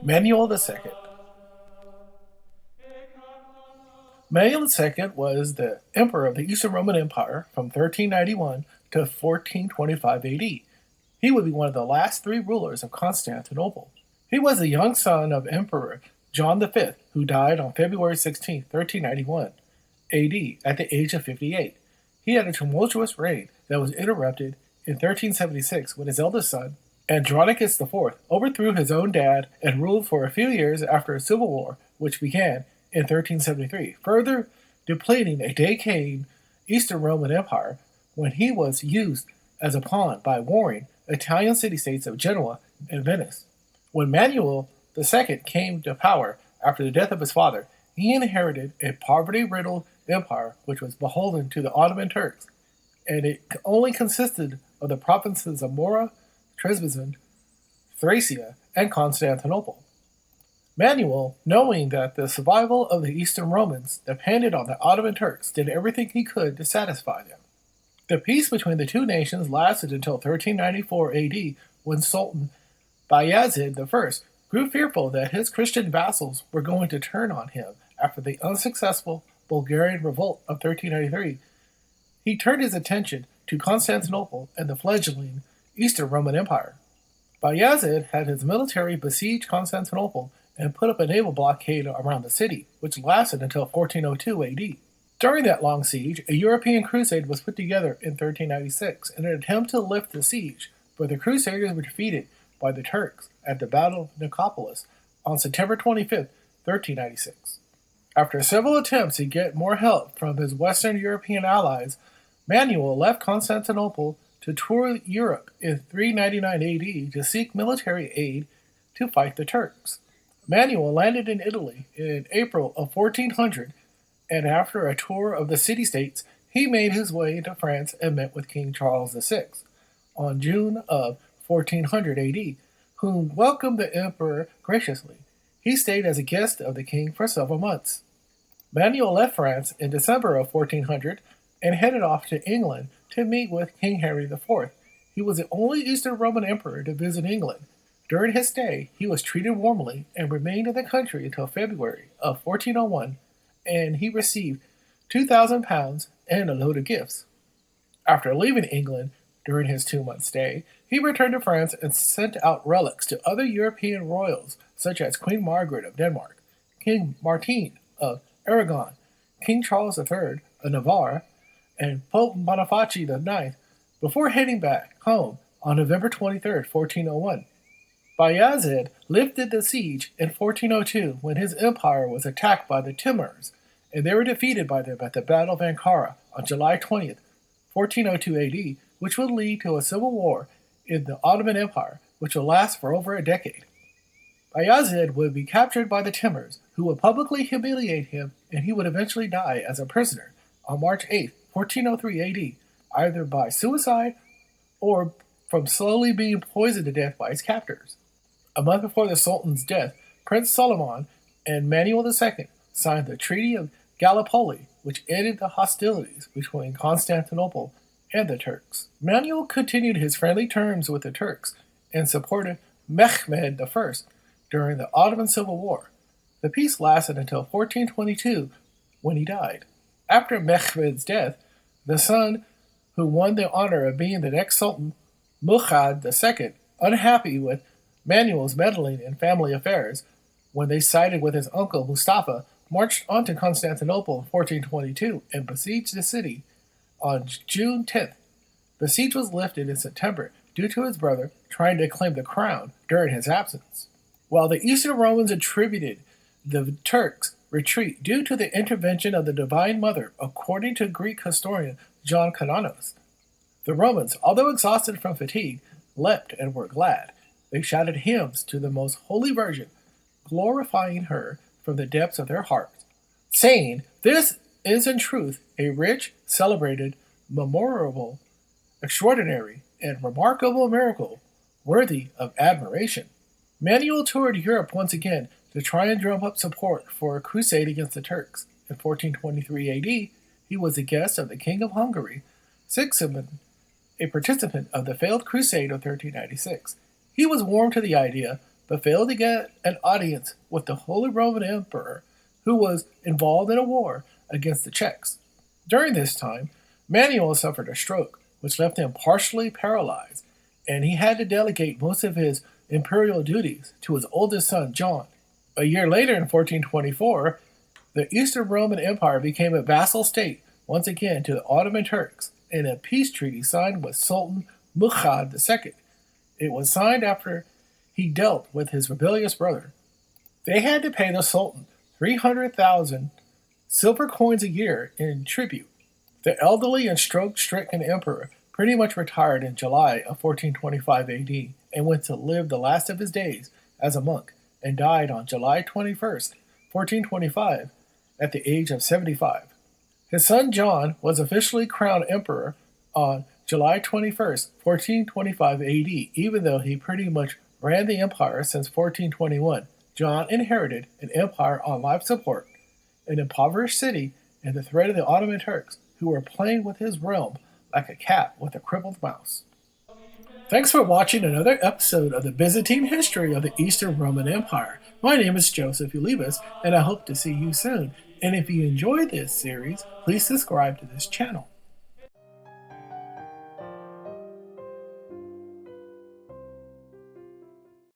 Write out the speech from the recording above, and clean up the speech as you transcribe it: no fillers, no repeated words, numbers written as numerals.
Manuel II. Manuel II was the emperor of the Eastern Roman Empire from 1391 to 1425 AD. He would be one of the last three rulers of Constantinople. He was the young son of Emperor John V, who died on February 16, 1391 AD at the age of 58. He had a tumultuous reign that was interrupted in 1376 when his eldest son, Andronicus IV, overthrew his own dad and ruled for a few years after a civil war which began in 1373, further depleting a decaying Eastern Roman Empire when he was used as a pawn by warring Italian city-states of Genoa and Venice. When Manuel II came to power after the death of his father, he inherited a poverty-riddled empire which was beholden to the Ottoman Turks, and it only consisted of the provinces of Mora, Trebizond, Thracia, and Constantinople. Manuel, knowing that the survival of the Eastern Romans depended on the Ottoman Turks, did everything he could to satisfy them. The peace between the two nations lasted until 1394 AD, when Sultan Bayezid I grew fearful that his Christian vassals were going to turn on him after the unsuccessful Bulgarian revolt of 1393. He turned his attention to Constantinople and the fledgling Eastern Roman Empire. Bayezid had his military besiege Constantinople and put up a naval blockade around the city, which lasted until 1402 AD. During that long siege, a European crusade was put together in 1396 in an attempt to lift the siege, but the Crusaders were defeated by the Turks at the Battle of Nicopolis on September 25, 1396. After several attempts to get more help from his Western European allies, Manuel left Constantinople to tour Europe in 399 AD to seek military aid to fight the Turks. Manuel landed in Italy in April of 1400, and after a tour of the city-states, he made his way into France and met with King Charles VI on June of 1400 AD, whom welcomed the emperor graciously. He stayed as a guest of the king for several months. Manuel left France in December of 1400 and headed off to England to meet with King Henry IV. He was the only Eastern Roman emperor to visit England. During his stay, he was treated warmly and remained in the country until February of 1401, and he received £2,000 and a load of gifts. After leaving England during his 2-month stay, he returned to France and sent out relics to other European royals, such as Queen Margaret of Denmark, King Martin of Aragon, King Charles III of Navarre, and Pope Boniface IX, before heading back home on November 23, 1401. Bayezid lifted the siege in 1402 when his empire was attacked by the Timurs, and they were defeated by them at the Battle of Ankara on July 20, 1402 AD, which would lead to a civil war in the Ottoman Empire, which would last for over a decade. Bayezid would be captured by the Timurs, who would publicly humiliate him, and he would eventually die as a prisoner on March 8, 1403 AD, either by suicide or from slowly being poisoned to death by his captors. A month before the Sultan's death, Prince Solomon and Manuel II signed the Treaty of Gallipoli, which ended the hostilities between Constantinople and the Turks. Manuel continued his friendly terms with the Turks and supported Mehmed I during the Ottoman Civil War. The peace lasted until 1422, when he died. After Mehmed's death, the son who won the honor of being the next Sultan, Muhammad II, unhappy with Manuel's meddling in family affairs, when they sided with his uncle Mustafa, marched onto Constantinople in 1422 and besieged the city on June 10th. The siege was lifted in September due to his brother trying to claim the crown during his absence. While the Eastern Romans attributed the Turks' retreat due to the intervention of the Divine Mother, according to Greek historian John Canonos, the Romans, although exhausted from fatigue, leapt and were glad. They shouted hymns to the Most Holy Virgin, glorifying her from the depths of their hearts, saying, "This is in truth a rich, celebrated, memorable, extraordinary, and remarkable miracle, worthy of admiration." Manuel toured Europe once again to try and drum up support for a crusade against the Turks. In 1423 AD, he was a guest of the King of Hungary, Sigismund, a participant of the failed crusade of 1396. He was warm to the idea but failed to get an audience with the Holy Roman Emperor, who was involved in a war against the Czechs. During this time, Manuel suffered a stroke, which left him partially paralyzed, and he had to delegate most of his imperial duties to his oldest son, John. A year later, in 1424, the Eastern Roman Empire became a vassal state once again to the Ottoman Turks in a peace treaty signed with Sultan Bayezid II. It was signed after he dealt with his rebellious brother. They had to pay the Sultan 300,000 silver coins a year in tribute. The elderly and stroke-stricken emperor pretty much retired in July of 1425 AD and went to live the last of his days as a monk and died on July 21st, 1425, at the age of 75. His son John was officially crowned emperor on July 21st, 1425 AD, even though he pretty much ran the empire since 1421. John inherited an empire on life support, an impoverished city, and the threat of the Ottoman Turks, who were playing with his realm like a cat with a crippled mouse. Thanks for watching another episode of the Byzantine history of the Eastern Roman Empire. My name is Joseph Ulibas, and I hope to see you soon. And if you enjoyed this series, please subscribe to this channel.